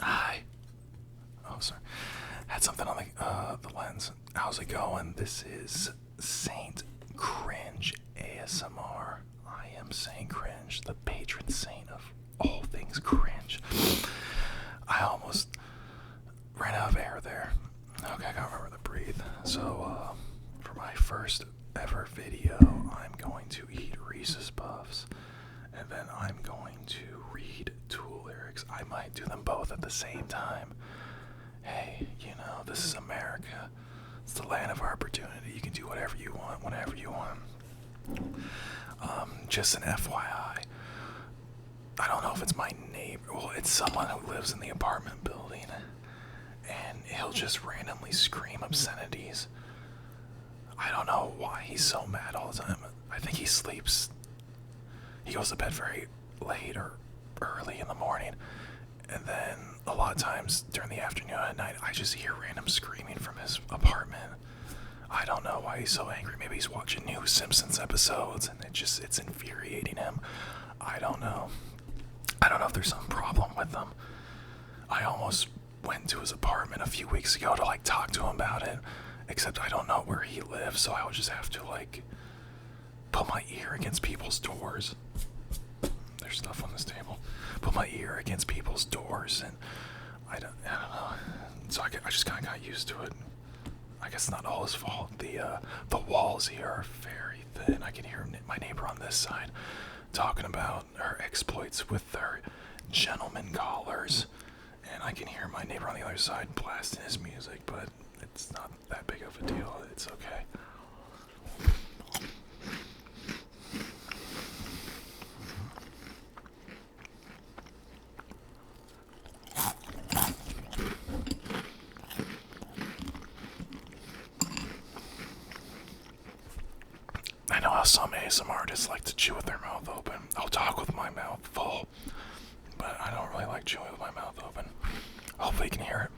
Hi. Oh, sorry. Had something on the lens. How's it going? This is Saint Cringe ASMR. I am Saint Cringe, the patron saint of all things cringe. I almost ran out of air there. Okay, I gotta remember to breathe. So, for my first ever video, I'm going to eat Reese's Puffs, and then I'm going to read Tool lyrics. I might do them both at the same time. Hey, this is America. It's the land of opportunity. You can do whatever you want, whenever you want. Just an FYI. I don't know if it's my neighbor. Well, it's someone who lives in the apartment building, and he'll just randomly scream obscenities. I don't know why he's so mad all the time. I think he sleeps. He goes to bed very late or early in the morning, and then a lot of times during the afternoon and at night, I just hear random screaming from his apartment. I don't know why he's so angry. Maybe he's watching new Simpsons episodes and it's infuriating him. I don't know. I don't know if there's some problem with him. I almost went to his apartment a few weeks ago to talk to him about it, except I don't know where he lives, so I would just have to put my ear against people's doors. There's stuff on this table. Put my ear against people's doors, and I don't know. So I just kind of got used to it. I guess it's not all his fault. The walls here are very thin. I can hear my neighbor on this side talking about her exploits with their gentleman callers, and I can hear my neighbor on the other side blasting his music, but it's not that big of a deal. It's okay. I know how some ASMR artists like to chew with their mouth open. I'll talk with my mouth full, but I don't really like chewing with my mouth open. Hopefully you can hear it.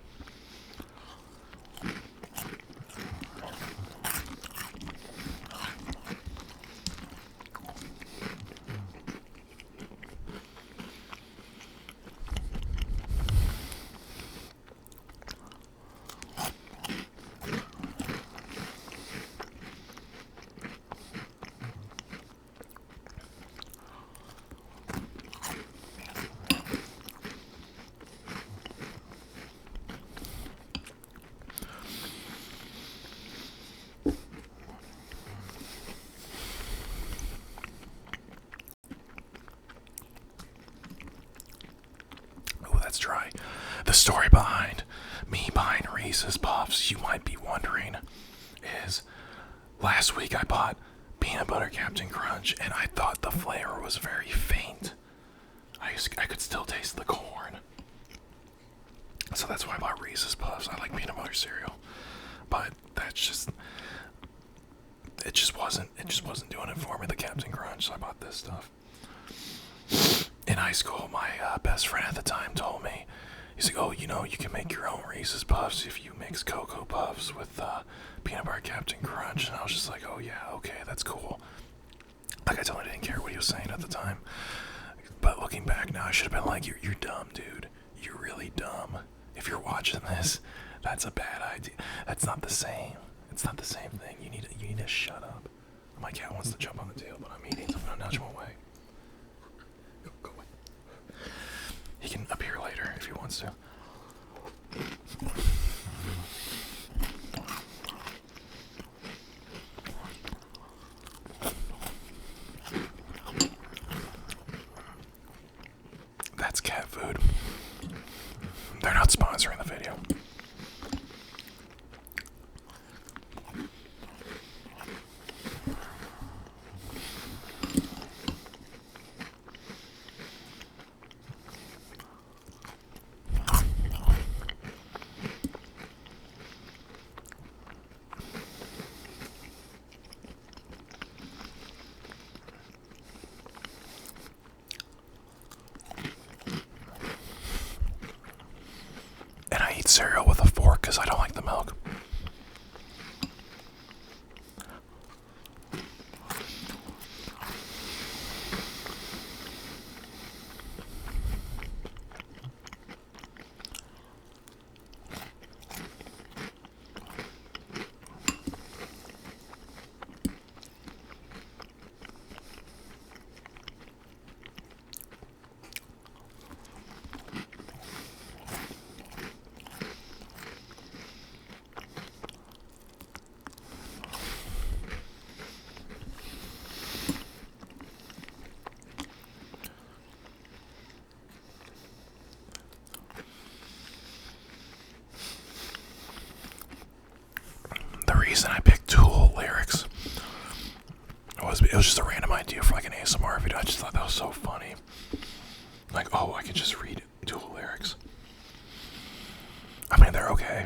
That's dry. The story behind me buying Reese's Puffs, you might be wondering, is last week I bought peanut butter Captain Crunch, and I thought the flavor was very faint. I could still taste the corn. So that's why I bought Reese's Puffs. I like peanut butter cereal. But it just wasn't doing it for me, the Captain Crunch, so I bought this stuff. In high school, my best friend at the time told me, he's like, oh, you can make your own Reese's Puffs if you mix Cocoa Puffs with peanut butter Captain Crunch. And I was just like, oh yeah, okay, that's cool. I totally didn't care what he was saying at the time. But looking back now, I should have been like, you're dumb, dude. You're really dumb. If you're watching this, that's a bad idea. That's not the same. It's not the same thing. You need to shut up. My cat wants to jump on the table, but I'm eating, so I'm gonna nudge him away. Go away. He can appear later if he wants to. That's cat food. They're not sponsoring the video. Eat cereal with a fork because I don't like the milk. reason I picked Tool lyrics it was just a random idea for like an ASMR video. I just thought that was so funny. Like, oh, I could just read Tool lyrics. I mean, they're okay.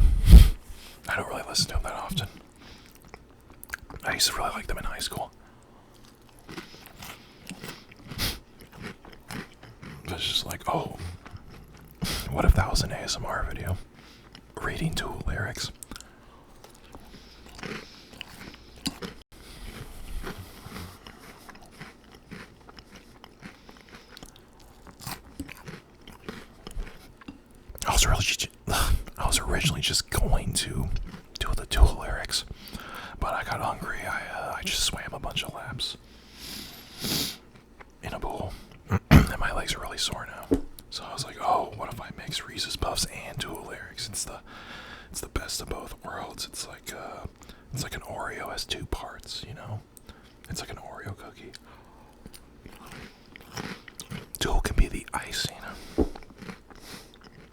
I don't really listen to them that often. I used to really like them in high school. It's just like, oh, what if that was an ASMR video? Reading Tool lyrics. I was originally just going to do the Tool lyrics, but I got hungry. I just swam a bunch of laps in a pool, and my legs are really sore now. So I was like, oh, what if I mix Reese's Puffs and Tool lyrics? It's the best of both worlds. It's like an Oreo has two parts, you know? It's like an Oreo cookie. Tool can be the icing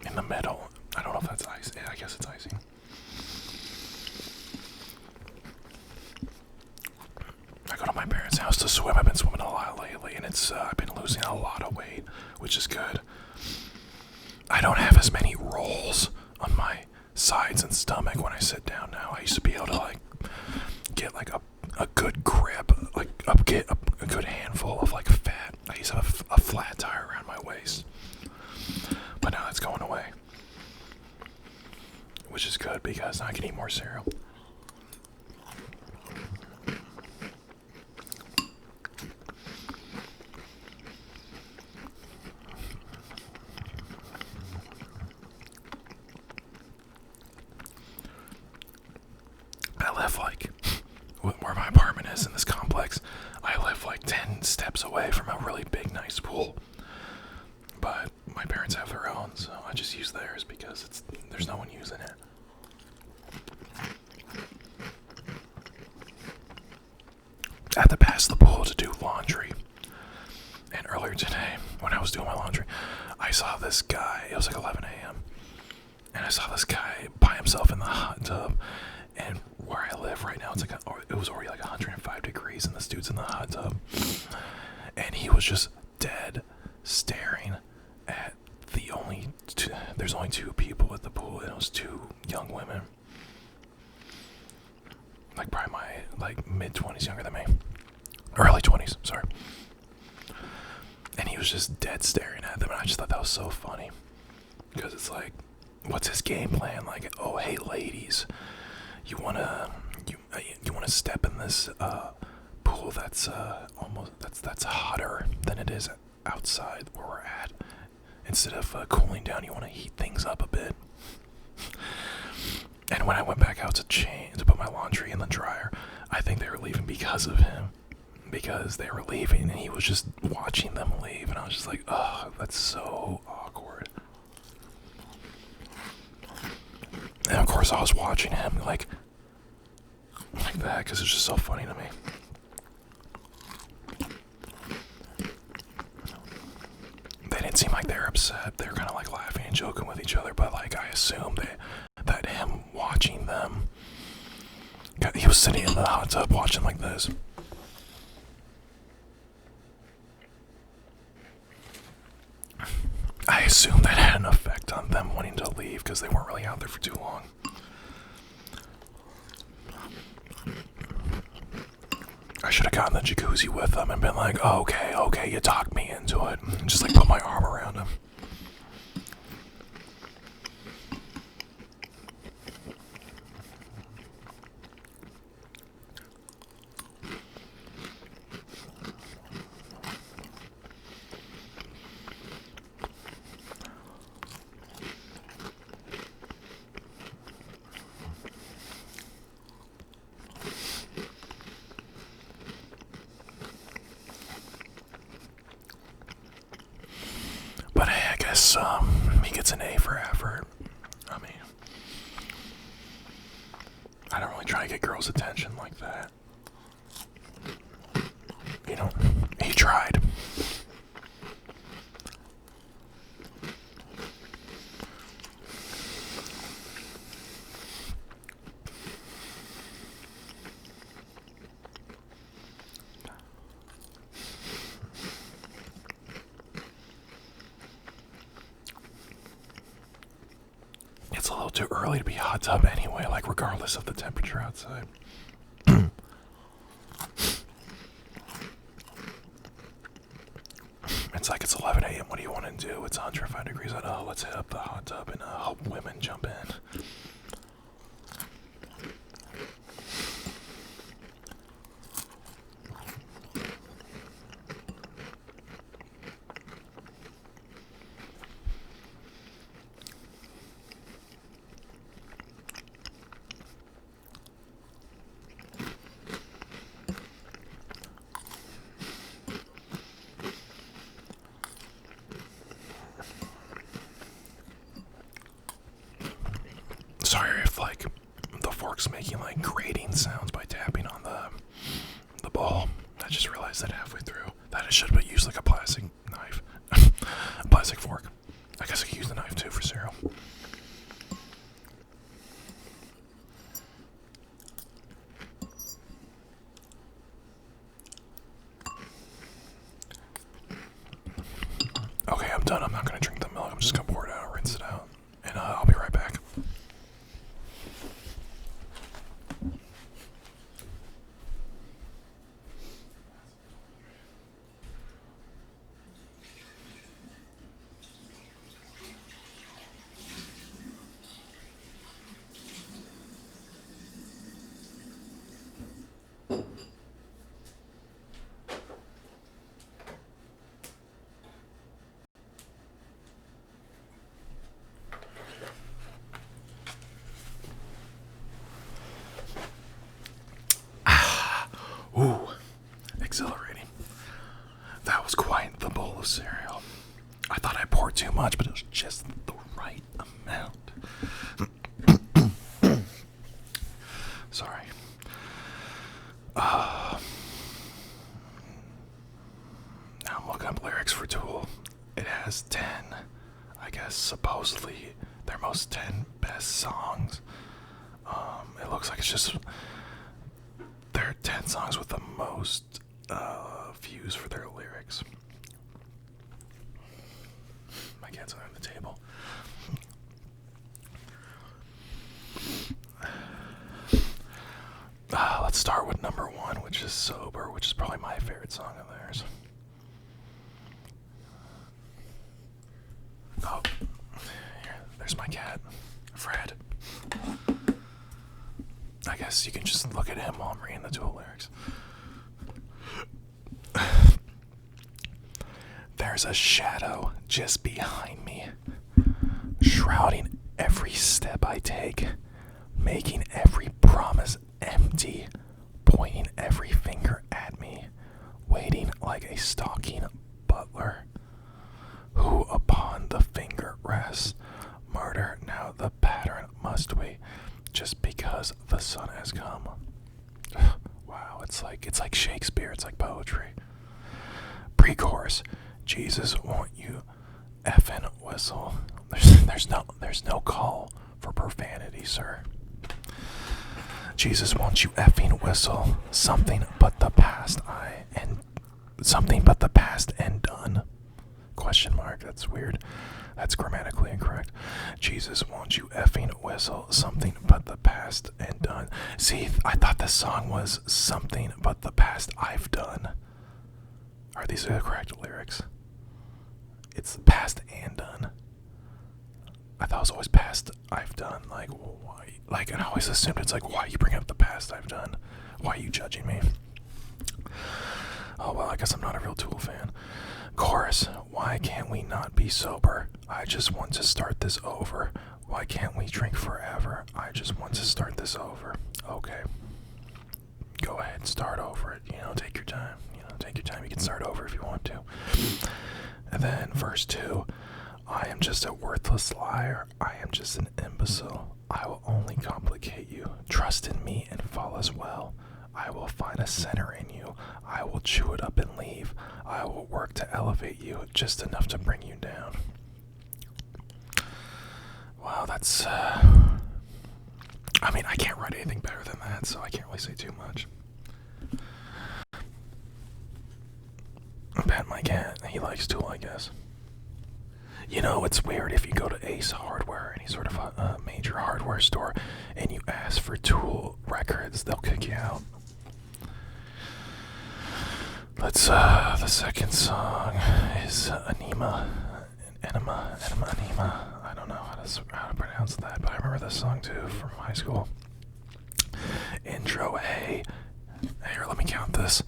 in the middle. I don't know if that's icing. Yeah, I guess it's icing. I go to my parents' house to swim. I've been swimming a lot lately, and I've been losing a lot of weight, which is good. I don't have as many rolls on my sides and stomach when I sit down now. I used to be able to like get like a good grip, like get a good handful of like fat. I used to have a flat tire around my waist, but now that's going away, which is good because now I can eat more cereal. I live like, where my apartment is in this complex, I live like 10 steps away from a really big, nice pool. But my parents have their own, so I just use theirs because there's no one using it. I had to pass the pool to do laundry. And earlier today, when I was doing my laundry, I saw this guy. It was like 11 a.m. And I saw this guy by himself in the hot tub. And where I live right now, it was already like 105 degrees, and this dude's in the hot tub. And he was just dead staring at there's only two people at the pool, and it was two young women. Like probably my mid-20s, younger than me. Early 20s, sorry. And he was just dead staring at them, and I just thought that was so funny. Because it's like, what's his game plan? Like, oh, hey, ladies, you wanna step in this pool that's that's hotter than it is outside where we're at. Instead of cooling down, you want to heat things up a bit. And when I went back out to put my laundry in the dryer, I think they were leaving because of him. Because they were leaving, and he was just watching them leave, and I was just like, oh, that's so awkward. And of course, I was watching him like that because it's just so funny to me. They didn't seem like they were upset. They were kind of like laughing and joking with each other, but like I assumed that him watching them, he was sitting in the hot tub watching like this. I assume that had an effect on them wanting to leave because they weren't really out there for too long. I should have gotten the jacuzzi with them and been like, oh, okay, you talked me into it. And just like put my arm around him. But hey, I guess he gets an A for effort. I mean, I don't really try to get girls' attention like that. You know, he tried. it's a little too early to be hot tub anyway, like regardless of the temperature outside. It's like it's 11 a.m. What do you want to do? It's 105 degrees out. Oh, let's hit up the hot tub and hope women jump in. Sorry if like the fork's making like grating sounds by tapping on the bowl. I just realized that halfway through that I should have used like a plastic knife, a plastic fork. I guess I could use the knife too for cereal. Okay, I'm done. I'm not gonna drink the milk. I'm just gonna pour it out, rinse it out, and I'll be right back. Ooh, exhilarating. That was quite the bowl of cereal. I thought I poured too much, but it was just the right amount. Sorry. Now I'm looking up lyrics for Tool. It has 10, I guess, supposedly their most 10 best songs. It looks like it's just their 10 songs with the most views for their lyrics. My cat's on the table. Let's start with number 1, which is Sober, which is probably my favorite song of theirs. Oh, here, there's my cat, Fred. I guess you can just look at him while I'm reading the Tool lyrics. There's a shadow just behind me, shrouding every step I take, making every promise empty, pointing every finger at me, waiting like a stalking butler, who upon the finger rests. Murder now the pattern must we, just because the sun has come. Wow, it's like Shakespeare, it's like poetry. Pre-chorus, Jesus, won't you effing whistle? There's no call for profanity, sir. Jesus, won't you effing whistle? Something but the past and done. Question mark, that's weird. That's grammatically incorrect. Jesus, won't you effing whistle? Something but the past and done. See, I thought this song was something but the past I've done. Are these the correct lyrics? It's past and done. I thought it was always past I've done. Like, why? Like, and I always assumed it's like, why are you bringing up the past I've done? Why are you judging me? Oh, well, I guess I'm not a real Tool fan. Chorus, why can't we not be sober? I just want to start this over. Why can't we drink forever? I just want to start this over. Okay. Go ahead, start over it. Take your time. Take your time. You can start over if you want to. And then verse 2. I am just a worthless liar. I am just an imbecile. I will only complicate you. Trust in me and fall as well. I will find a center in you. I will chew it up and leave. I will work to elevate you, just enough to bring you down. Wow, that's... I mean, I can't write anything better than that, so I can't really say too much. I pet my cat. He likes Tool, I guess. It's weird if you go to Ace Hardware, any sort of hardware store and you ask for Tool records, they'll kick you out. The second song is Anima. I don't know how to pronounce that, but I remember this song too from high school. Intro, hey. Here, let me count this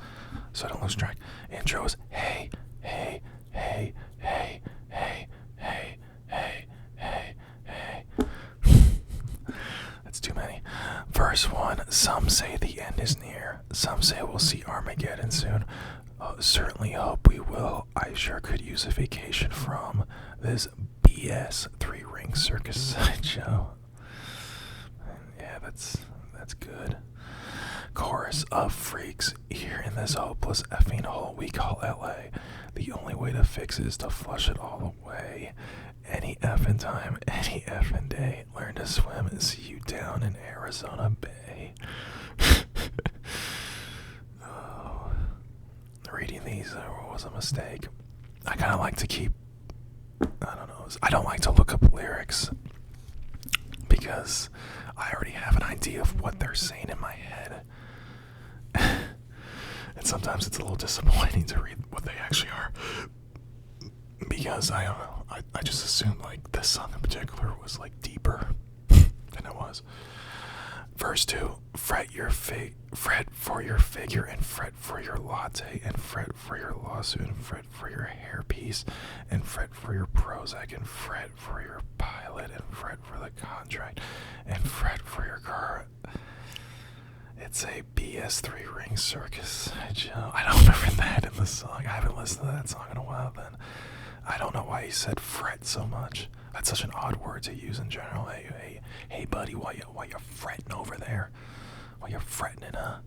so I don't lose track. Intro is hey, hey, hey, hey, hey, hey, hey, hey, hey. That's too many. Verse 1, some say the end is near. Some say we'll see Armageddon soon. Certainly hope we will. I sure could use a vacation from this BS 3-ring circus sideshow. Yeah, that's good. Chorus of freaks here in this hopeless effing hole we call LA. The only way to fix it is to flush it all away. Any effing time, any effing day. Learn to swim and see you down in Arizona Bay. Oh, reading these was a mistake. I kind of like to keep, I don't know, I don't like to look up lyrics because I already have an idea of what they're saying in my head. And sometimes it's a little disappointing to read what they actually are. Because, I don't know, I just assumed, like, this song in particular was, like, deeper than it was. Verse 2, fret for your figure, and fret for your latte, and fret for your lawsuit, and fret for your hairpiece, and fret for your Prozac, and fret for your pilot, and fret for the contract, and fret for your car. It's a BS 3-ring circus. I don't remember that in the song. I haven't listened to that song in a while then. I don't know why he said fret so much. That's such an odd word to use in general. Hey buddy, why you fretting over there? Why you fretting it, huh?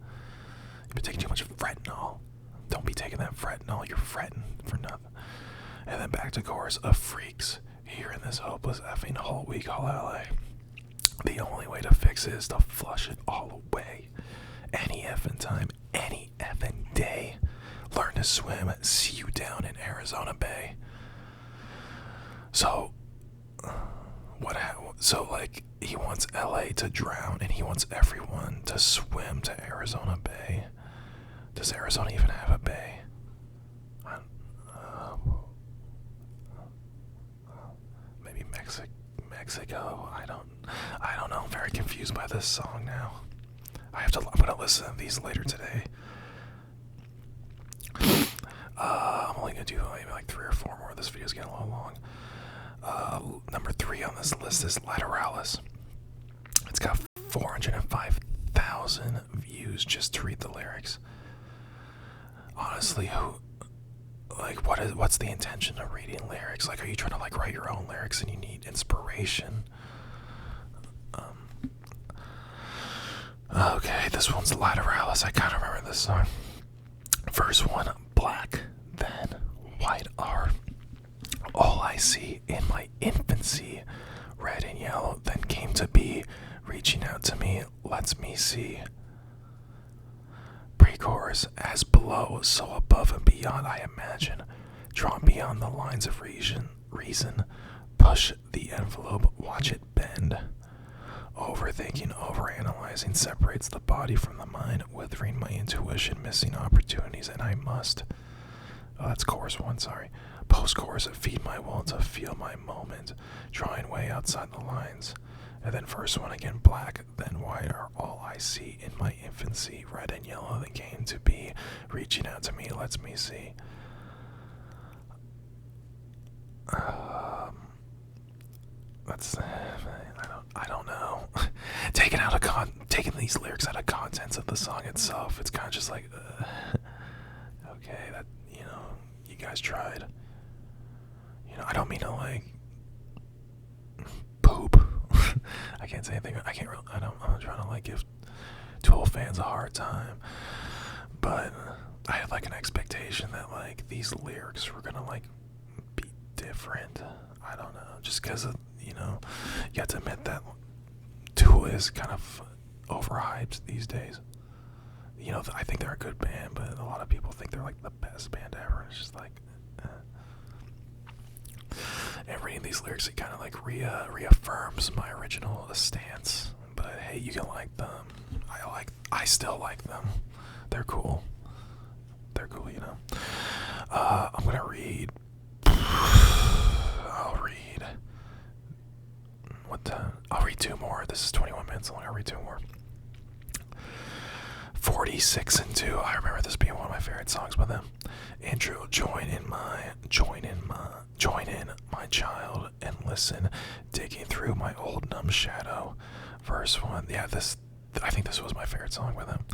You've been taking too much fentanyl. Don't be taking that fentanyl, you're fretting for nothing. And then back to chorus of freaks here in this hopeless effing hole we call LA. The only way to fix it is to flush it all away. Any effing time, any effing day. Learn to swim, see you down in Arizona Bay. So, like, he wants LA to drown, and he wants everyone to swim to Arizona Bay. Does Arizona even have a bay? Maybe Mexico. I don't know. I'm very confused by this song now. I'm gonna listen to these later today. I'm only gonna do maybe like 3 or 4 more. This video's getting a little long. Number 3 on this list is Lateralis. It's got 405,000 views just to read the lyrics. Honestly, what's the intention of reading lyrics? Like, are you trying to like write your own lyrics and you need inspiration? Okay, this one's Lateralis. I kind of remember this song. Verse 1, black, then white are all I see in my infancy. Red and yellow then came to be, reaching out to me, lets me see. Pre-chorus, as below, so above and beyond I imagine, drawn beyond the lines of reason, push the envelope, watch it bend. Overthinking, overanalyzing separates the body from the mind, withering my intuition, missing opportunities, and I must. Oh, that's chorus 1, sorry. Post-chorus, feed my will to feel my moment, drawing way outside the lines. And then verse 1 again, black, then white are all I see in my infancy. Red and yellow they came to be, reaching out to me, lets me see. I don't know. Taking these lyrics out of contents of the song itself, it's kind of just like, okay, that, you guys tried. I don't mean to like poop. I can't say anything. I'm not trying to like give Tool fans a hard time, but I had like an expectation that like these lyrics were gonna like be different. I don't know, just because of you have to admit that Tool is kind of overhyped these days. I think they're a good band, but a lot of people think they're like the best band ever. It's just like, And reading these lyrics, it kind of like reaffirms my original stance. But hey, you can like them. I still like them. They're cool. They're cool, you know. I'm gonna read. I'll read. I'll read 2 more. This is 21 minutes. I'm gonna read 2 more. 46 and 2. I remember this being one of my favorite songs by them. Intro, join in my child and listen, digging through my old numb shadow. Verse 1. Yeah, I think this was my favorite song by them.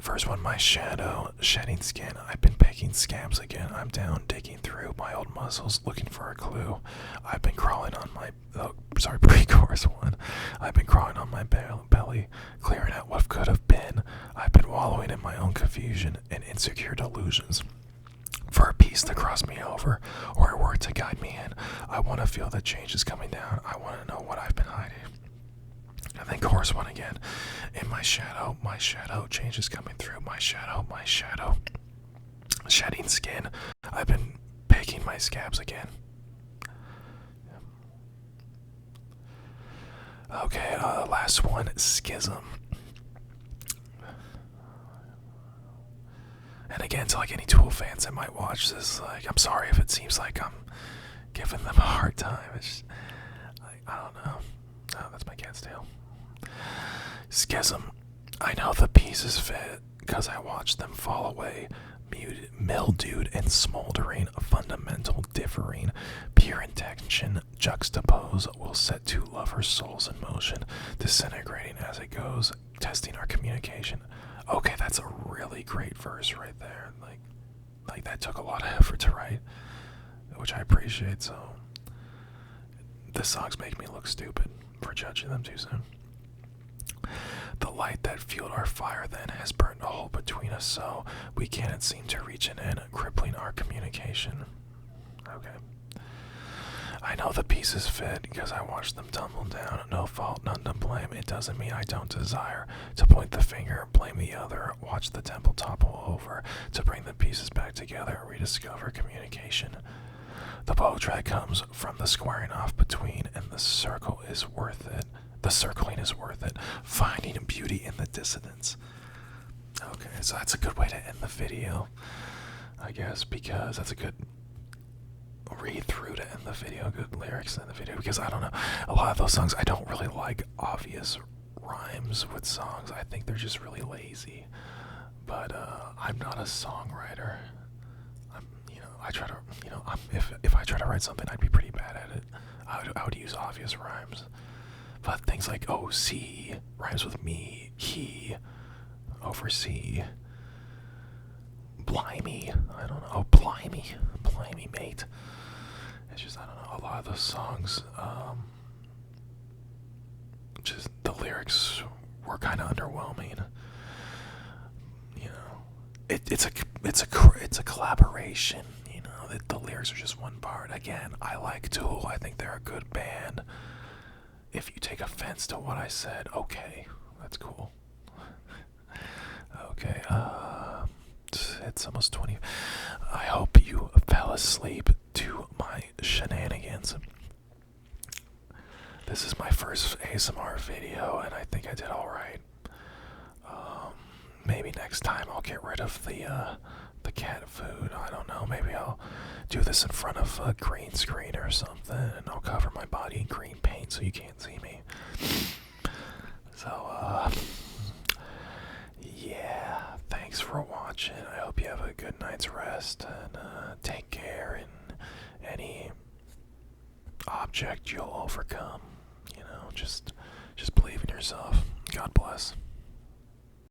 Verse 1, my shadow, shedding skin. I've been picking scabs again. I'm down, digging through my old muscles, looking for a clue. I've been crawling on my, pre-chorus 1. I've been crawling on my belly, clearing out what could have been. I've been wallowing in my own confusion and insecure delusions. For a peace to cross me over, or a word to guide me in. I want to feel that change is coming down. I want to know what I've been hiding. And then chorus 1 again. In my shadow, change is coming through. My shadow, shedding skin. I've been picking my scabs again. Okay, last one, schism. And again, to like any Tool fans that might watch this, like, I'm sorry if it seems like I'm giving them a hard time. It's just, like, I don't know. Oh, that's my cat's tail. Schism. I know the pieces fit, 'cause I watched them fall away, mildewed and smoldering, fundamental differing, pure intention, juxtapose, will set 2 lovers' souls in motion, disintegrating as it goes, testing our communication. Okay, that's a really great verse right there. Like that took a lot of effort to write, which I appreciate. So this song's making me look stupid for judging them too soon. The light that fueled our fire then has burned a hole between us, so we can't seem to reach an end, crippling our communication. Okay. I know the pieces fit because I watched them tumble down. No fault, none to blame. It doesn't mean I don't desire to point the finger, blame the other, watch the temple topple over, to bring the pieces back together, rediscover communication. The bow track comes from the squaring off between, and the circle is worth it. The circling is worth it. Finding beauty in the dissonance. Okay, so that's a good way to end the video, I guess, because that's a good read through to end the video, good lyrics to end the video, because I don't know, a lot of those songs, I don't really like obvious rhymes with songs. I think they're just really lazy. But I'm not a songwriter. I try to, if I try to write something, I'd be pretty bad at it. I would use obvious rhymes. But things like, oh, see, rhymes with me, he, oversee, blimey, I don't know, oh, blimey, mate. It's just, I don't know, a lot of those songs, just the lyrics were kind of underwhelming. You know, it's a collaboration. You know, the lyrics are just one part. Again, I like Tool. I think they're a good band. If you take offense to what I said, okay, that's cool. Okay, it's almost 20. I hope you fell asleep to my shenanigans. This is my first ASMR video, and I think I did alright. Maybe next time I'll get rid of the cat food. I don't know, maybe I'll do this in front of a green screen or something, and I'll cover my body in green paint so you can't see me. So, yeah, thanks for watching. I hope you have a good night's rest, and take care, and any object you'll overcome. You know, just believe in yourself. God bless.